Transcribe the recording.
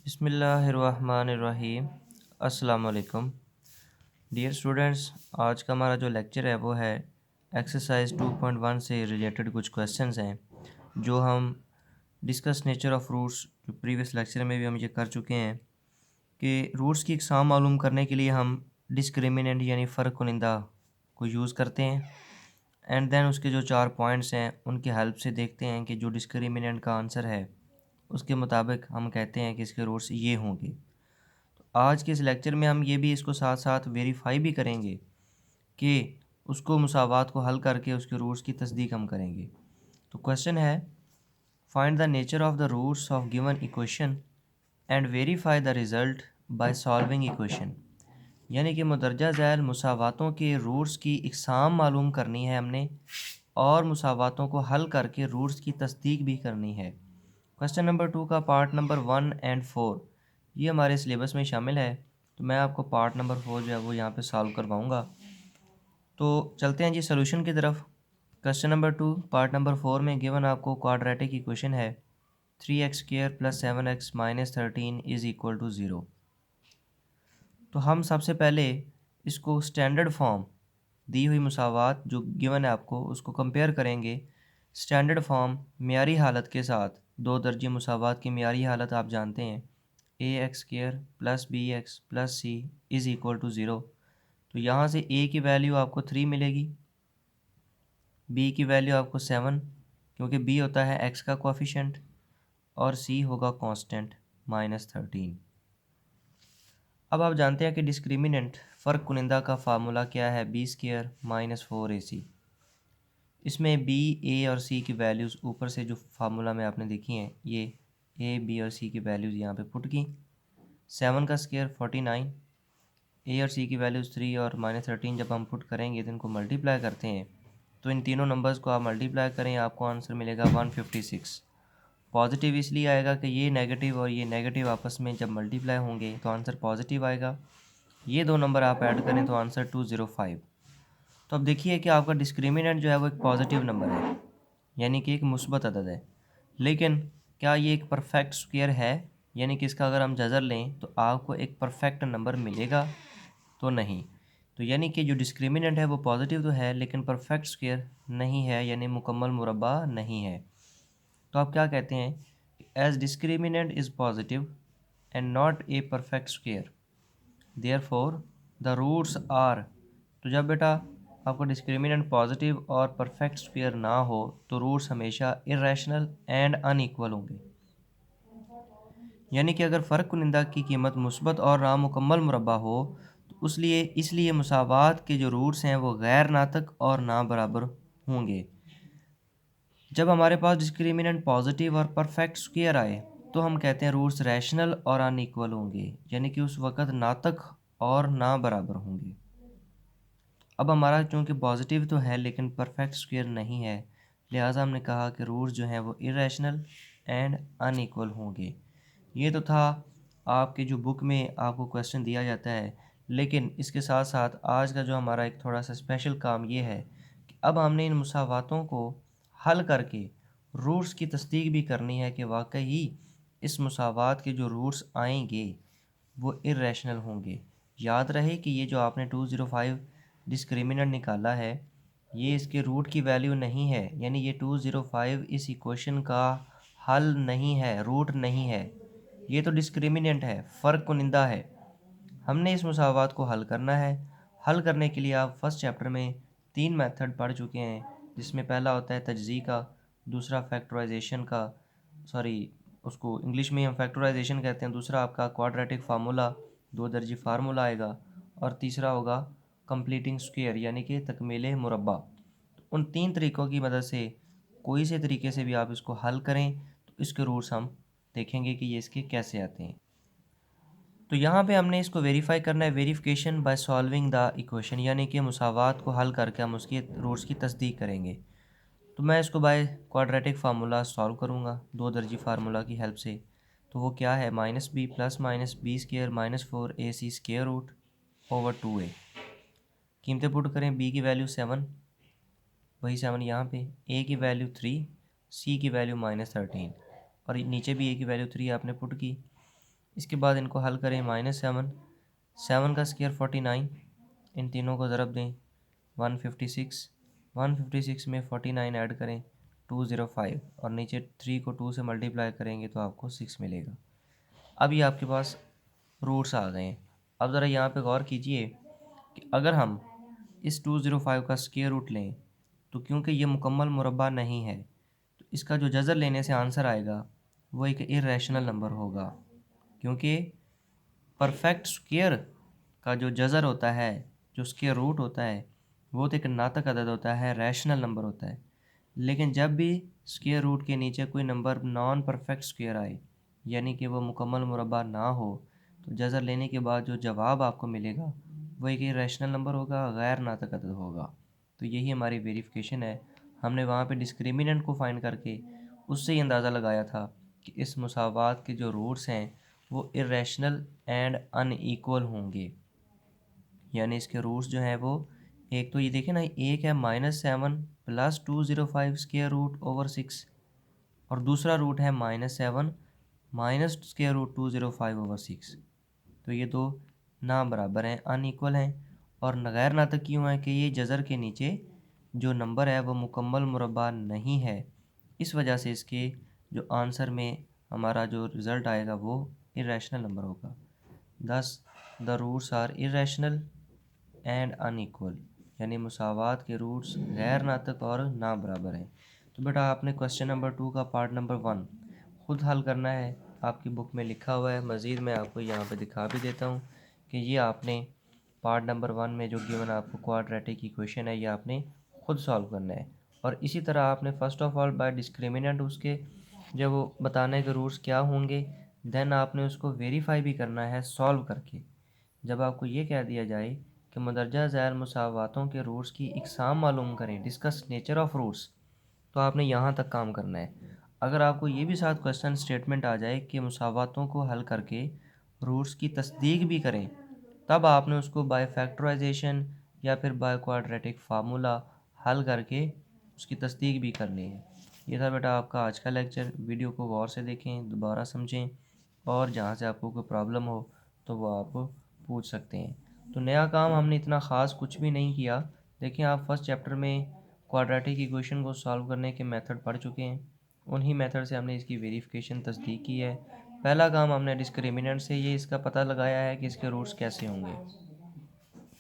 बिस्मिल्लाहिर्रहमानिर्रहीम। अस्सलाम वालेकुम डियर स्टूडेंट्स। आज का हमारा जो लेक्चर है वो है एक्सरसाइज 2.1 से रिलेटेड कुछ क्वेश्चंस हैं जो हम डिस्कस नेचर ऑफ रूट्स जो प्रीवियस लेक्चर में भी हम ये कर चुके हैं कि रूट्स की इकसाम मालूम करने के लिए हम डिस्क्रिमिनेंट यानी फ़र्क कुनिंदा को यूज़ करते हैं एंड देन उसके जो 4 पॉइंट्स हैं उनकी हेल्प से देखते हैं कि जो डिस्क्रिमिनेंट का आंसर है उसके मुताबिक हम कहते हैं कि इसके रूट्स ये होंगे। आज के इस लेक्चर में हम ये भी इसको साथ साथ वेरीफाई भी करेंगे कि उसको मुसावात को हल करके उसके रूट्स की तस्दीक हम करेंगे। तो क्वेश्चन है, find the nature of the roots of given equation and verify the result by solving equation. यानी कि मुदरजा झैल मुसावातों के रूट्स की इकसाम मालूम करनी है हमने और मुसावातों को हल करके रूट्स की तस्दीक भी करनी है। क्वेश्चन नंबर 2 का पार्ट नंबर 1 एंड 4 ये हमारे सिलेबस में शामिल है, तो मैं आपको पार्ट नंबर 4 जो है वो यहाँ पे सॉल्व करवाऊँगा। तो चलते हैं जी सोल्यूशन की तरफ। क्वेश्चन नंबर 2 पार्ट नंबर 4 में गिवन आपको क्वाड्रेटिक इक्वेशन है 3x² + 7x - 13 = 0। तो हम सबसे पहले इसको स्टैंडर्ड फॉर्म दी हुई मुसावात जो गिवन है आपको उसको कंपेयर करेंगे स्टैंडर्ड फॉर्म मियारी हालत के साथ। दो दर्जे मुसावात की मियारी हालत आप जानते हैं, ax² + bx + c = 0। तो यहाँ से a की वैल्यू आपको 3 मिलेगी, b की वैल्यू आपको 7 क्योंकि b होता है x का कोफिशेंट और c होगा कांस्टेंट -13। अब आप जानते हैं कि डिस्क्रिमिनेंट फ़र्क कुनिंदा का फार्मूला क्या है, b² - 4ac। इसमें b, a और c की वैल्यूज़ ऊपर से जो फार्मूला में आपने देखी हैं ये a, b और c की वैल्यूज़ यहाँ पे पुट की। 7 का स्क्वायर 49, a और c की वैल्यूज़ 3 और -13 जब हम पुट करेंगे तो इनको मल्टीप्लाई करते हैं तो इन तीनों नंबर्स को आप मल्टीप्लाई करें आपको आंसर मिलेगा 156। पॉजिटिव इसलिए आएगा कि ये नेगेटिव और ये नेगेटिव आपस में जब मल्टीप्लाई होंगे तो आंसर पॉजिटिव आएगा। ये दो नंबर आप ऐड करें तो आंसर 205। तो अब देखिए कि आपका डिस्क्रिमिनेंट जो है वो एक पॉजिटिव नंबर है यानी कि एक मुस्बत अदद है, लेकिन क्या ये एक परफेक्ट स्क्वायर है, यानी कि इसका अगर हम जज़र लें तो आपको एक परफेक्ट नंबर मिलेगा तो नहीं। तो यानी कि जो डिस्क्रिमिनेंट है वो पॉजिटिव तो है लेकिन परफेक्ट स्क्वायर नहीं है यानी मुकम्मल मुरब्बा नहीं है। तो आप क्या कहते हैं, as discriminant is positive and not a perfect square therefore the roots are. तो जब बेटा आपका डिस्क्रिमिनेंट पॉजिटिव और परफेक्ट स्क्वायर ना हो तो रूट्स हमेशा इरेशनल एंड अनइक्वल होंगे। यानी कि अगर फ़र्क कुनिंदा की कीमत मुस्बत और नामुकम्मल मुरब्बा हो तो इसलिए मुसावात के जो रूट्स हैं वो गैर नातक और ना बराबर होंगे। जब हमारे पास डिस्क्रिमिनेंट पॉजिटिव और परफेक्ट स्क्वायर आए तो हम कहते हैं रूट्स रैशनल और अनइक्वल होंगे, यानी कि उस वक़्त नातक और ना बराबर होंगे। अब हमारा चूँकि पॉजिटिव तो है लेकिन परफेक्ट स्क्वायर नहीं है, लिहाजा हमने कहा कि रूट्स जो हैं वो इरेशनल एंड अनइक्वल होंगे। ये तो था आपकी जो बुक में आपको क्वेश्चन दिया जाता है, लेकिन इसके साथ साथ आज का जो हमारा एक थोड़ा सा स्पेशल काम ये है कि अब हमने इन मुसावातों को हल करके रूट्स की तस्दीक भी करनी है कि वाकई इस मुसावात के जो रूट्स आएंगे वो इरेशनल होंगे। याद रहे कि ये जो आपने 205 डिस्क्रिमिनेंट निकाला है ये इसके रूट की वैल्यू नहीं है, यानी ये 205 इस इक्वेशन का हल नहीं है, रूट नहीं है। ये तो डिस्क्रिमिनेंट है, फ़र्क कुनिंदा है। हमने इस मुसावात को हल करना है। हल करने के लिए आप फर्स्ट चैप्टर में 3 मेथड पढ़ चुके हैं, जिसमें पहला होता है तजज़ी का, दूसरा फैक्टराइजेशन का, सॉरी उसको इंग्लिश में हम फैक्टराइजेशन कहते हैं, दूसरा आपका क्वाड्रेटिक फार्मूला, दो दर्जी फार्मूला आएगा, और तीसरा होगा कंप्लीटिंग स्क्वायर यानी कि तकमील मुरब्बा। तो उन 3 तरीक़ों की मदद से कोई से तरीके से भी आप इसको हल करें तो इसके रूट्स हम देखेंगे कि ये इसके कैसे आते हैं। तो यहाँ पे हमने इसको वेरीफाई करना है, verification by solving the equation, यानी कि मुसावात को हल करके हम उसकी रूट्स की तस्दीक करेंगे। तो मैं इसको बाय क्वाड्रेटिक फार्मूला सॉल्व करूँगा दो दर्जी फार्मूला की हेल्प से। तो वो क्या है, -b + -b² - 4ac² √/2a। कीमतें पुट करें, b की वैल्यू 7, वही 7 यहाँ पे, a की वैल्यू 3, c की वैल्यू -13 और नीचे भी a की वैल्यू 3 आपने पुट की। इसके बाद इनको हल करें -7, 7 का स्क्वायर 49, इन तीनों को ज़रब दें 156, 156 में 49 ऐड करें 205 और नीचे 3 को 2 से मल्टीप्लाई करेंगे तो आपको 6 मिलेगा। अब ये आपके पास रूट्स आ गए हैं। अब ज़रा यहाँ पे गौर कीजिए कि अगर हम इस 205 का स्क्वायर रूट लें तो क्योंकि ये मुकम्मल मुरब्बा नहीं है तो इसका जो जज़र लेने से आंसर आएगा वो एक इर्रेशनल नंबर होगा, क्योंकि परफेक्ट स्क्वायर का जो जज़र होता है, जो स्क्वायर रूट होता है, वो तो एक नातक अदद होता है, रैशनल नंबर होता है। लेकिन जब भी स्क्वायर रूट के नीचे कोई नंबर नॉन परफेक्ट स्क्वायर आए, यानी कि वो मुकम्मल मुरब्बा ना हो, तो जज़र लेने के बाद जो जवाब आपको मिलेगा वो एक इर्रेशनल नंबर होगा, गैर नातक अदद होगा। तो यही हमारी वेरिफिकेशन है। हमने वहाँ पे डिस्क्रिमिनेंट को फाइंड करके उससे ही अंदाज़ा लगाया था कि इस मुसावात के जो रूट्स हैं वो इर्रेशनल एंड अनईक्वल होंगे, यानी इसके रूट्स जो हैं वो, एक तो ये देखें ना, एक है -7 + 205 स्क्वायर रूट ओवर 6 और दूसरा रूट है -7 माइनस स्क्वायर रूट 205 ओवर 6। तो ये दो ना बराबर हैं, अनईक्वल हैं और गैर नातक क्यों है कि ये जज़र के नीचे जो नंबर है वो मुकम्मल मुरब्बा नहीं है। इस वजह से इसके जो आंसर में हमारा जो रिज़ल्ट आएगा वो इर्रेशनल नंबर होगा। Thus the roots are irrational and unequal, यानी मुसावात के रूट्स गैर नातक और ना बराबर हैं। तो बेटा आपने क्वेश्चन नंबर 2 का पार्ट नंबर 1 खुद हल करना है, आपकी बुक में लिखा हुआ है। मज़ीद मैं आपको यहाँ पे दिखा भी देता हूँ कि ये आपने पार्ट नंबर 1 में जो गिवन आपको क्वाड्रेटिक इक्वेशन है ये आपने खुद सॉल्व करना है। और इसी तरह आपने first of all by discriminant उसके जब वो बताना है कि रूट्स क्या होंगे, देन आपने उसको वेरीफाई भी करना है सॉल्व करके। जब आपको ये कह दिया जाए कि मंदरजा ज़ैल मुसावातों के रूट्स की इकसाम मालूम करें, डिस्कस नेचर ऑफ रूट्स, तो आपने यहाँ तक काम करना है। अगर आपको ये भी साथ क्वेश्चन स्टेटमेंट आ जाए कि मुसावातों को हल करके रूट्स की तस्दीक भी करें, तब आपने उसको बाय फैक्टराइजेशन या फिर बाय क्वाड्रेटिक फार्मूला हल करके उसकी तस्दीक भी करनी है। ये था बेटा आपका आज का लेक्चर। वीडियो को गौर से देखें, दोबारा समझें और जहाँ से आपको कोई प्रॉब्लम हो तो वो आप पूछ सकते हैं। तो नया काम हमने इतना ख़ास कुछ भी नहीं किया। देखिए आप फर्स्ट चैप्टर में क्वाड्रेटिक इक्वेशन को सॉल्व करने के मेथड पढ़ चुके हैं, उन्हीं मेथड से हमने इसकी वेरिफिकेशन तस्दीक की है। पहला काम हमने डिस्क्रिमिनेंट से ये इसका पता लगाया है कि इसके रूट्स कैसे होंगे।